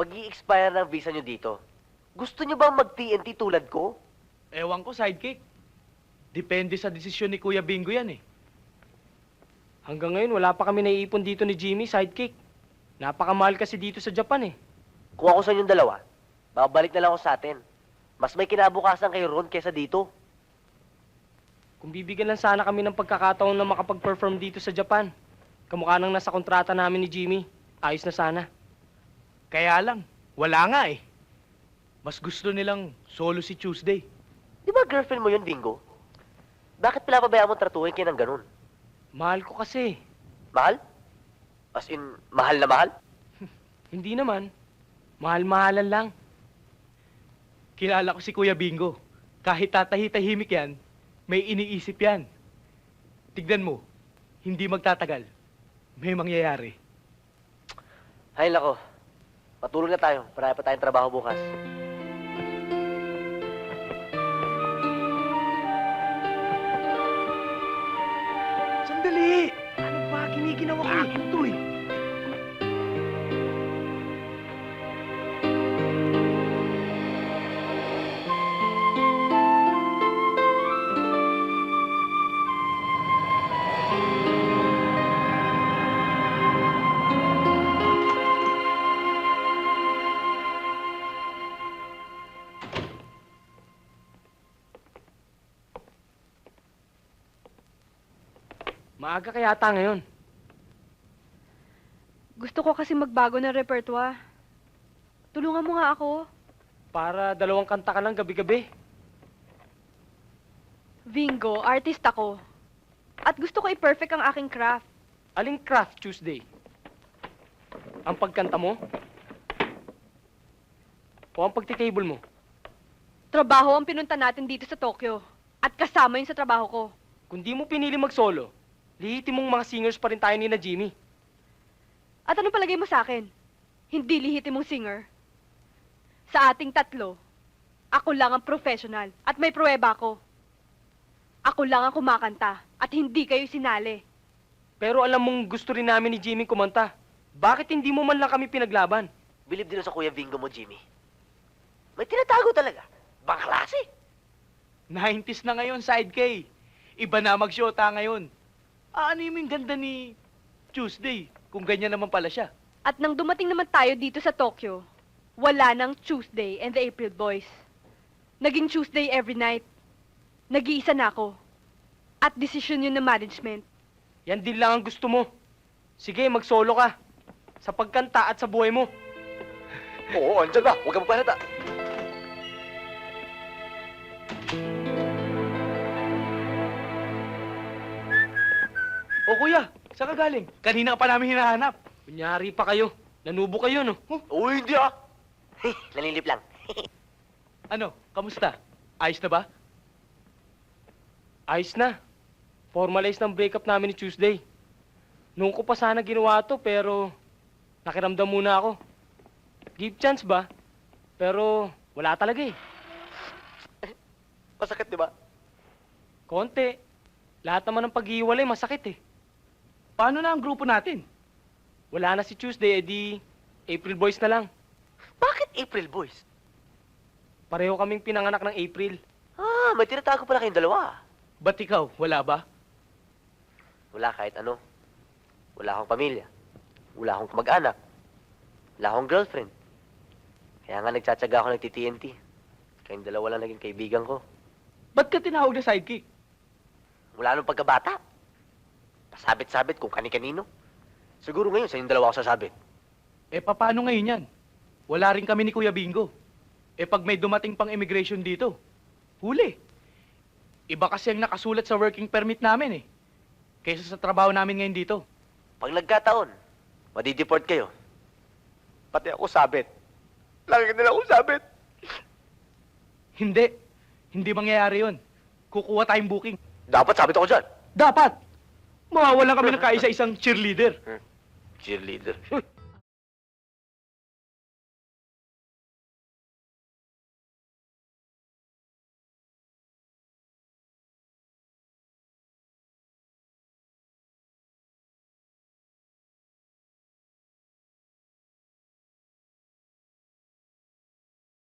Mag-i-expire ng visa nyo dito. Gusto nyo bang mag-TNT tulad ko? Ewan ko, sidekick. Depende sa desisyon ni Kuya Bingo yan eh. Hanggang ngayon, wala pa kami naiipon dito ni Jimmy, sidekick. Napakamahal kasi dito sa Japan eh. Kung ako sa inyong dalawa, babalik na lang ako sa atin. Mas may kinabukasan kayo ron kesa dito. Kung bibigyan lang sana kami ng pagkakataon na makapag-perform dito sa Japan, kamukha nang nasa kontrata namin ni Jimmy, ayos na sana. Kaya lang, wala nga eh. Mas gusto nilang solo si Tuesday. Di ba girlfriend mo yun, Bingo? Bakit pinapabayaan mo tratuhin kayo ng ganun? Mahal ko kasi. Mahal? As in, mahal na mahal? Hindi naman. Mahal-mahalan lang. Kilala ko si Kuya Bingo. Kahit tatahi-tahimik yan, may iniisip yan. Tignan mo, hindi magtatagal. May mangyayari. Hay nako. Matulog na tayo. Marami pa tayong trabaho bukas. Sandali! Ano ba? Kiniginawa ko akin to eh. Maaga kaya ata ngayon. Gusto ko kasi magbago ng repertoire. Tulungan mo nga ako. Para 2 kanta ka lang gabi-gabi. Vingo, artist ako. At gusto ko i-perfect ang aking craft. Aling craft Tuesday? Ang pagkanta mo? O ang pagtitable mo? Trabaho ang pinunta natin dito sa Tokyo. At kasama yun sa trabaho ko. Kung di mo pinili mag-solo, lihitin mong mga singers pa rin tayo ni na Jimmy. At ano palagay mo sa akin? Hindi lihitin mong singer. Sa ating tatlo, ako lang ang professional at may pruweba ko. Ako lang ang kumakanta at hindi kayo sinali. Pero alam mong gusto rin namin ni Jimmy kumanta. Bakit hindi mo man lang kami pinaglaban? Bilib din sa Kuya Bingo mo, Jimmy. May tinatago talaga. Bang klase. 90s na ngayon, side K. Iba na mag-shota ngayon. Ano yung ganda ni Tuesday kung ganyan naman pala siya? At nang dumating naman tayo dito sa Tokyo, wala nang Tuesday and the April Boys. Naging Tuesday every night. Nag-iisa na ako. At desisyon yun ng management. Yan din lang ang gusto mo. Sige, mag-solo ka. Sa pagkanta at sa buhay mo. Oo, andyan ba? Huwag kang magpalata. O kuya, saan ka galing? Kanina ka pa namin hinahanap. Kunyari pa kayo. Nanubo kayo, no? Uy, hindi ah. Nalilip lang. Ano, kamusta? Ayos na ba? Ayos na. Formalize ng breakup namin ni Tuesday. Noon ko pa sana ginawa to, pero nakiramdam muna ako. Give chance ba? Pero wala talaga eh. Masakit, di ba? Konti. Lahat naman ng pag-iwalay masakit eh. Paano na ang grupo natin? Wala na si Tuesday, edi April Boys na lang. Bakit April Boys? Pareho kaming pinanganak ng April. Ah, may tinatago pala kayong dalawa. Ba't ikaw, wala ba? Wala kahit ano. Wala akong pamilya. Wala akong kamag-anak. Wala akong girlfriend. Kaya nga nagtsatsaga ako nagti-TNT. Kayong dalawa lang naging kaibigan ko. Ba't ka tinawag na sidekick? Mula nung pagkabata. Pasabit-sabit kung kani-kanino. Siguro ngayon sa inyong dalawa ako sasabit. Eh, paano ngayon yan? Wala rin kami ni Kuya Bingo. Eh, pag may dumating pang immigration dito, huli. Iba kasi ang nakasulat sa working permit namin eh. Kaysa sa trabaho namin ngayon dito. Pag nagkataon, madideport kayo. Pati ako sabit. Lagi nila ako sabit. Hindi. Hindi mangyayari yon. Kukuha tayong booking. Dapat sabit ako dyan. Dapat! Mawawalan kami ng kaisa-isang cheerleader. Cheerleader.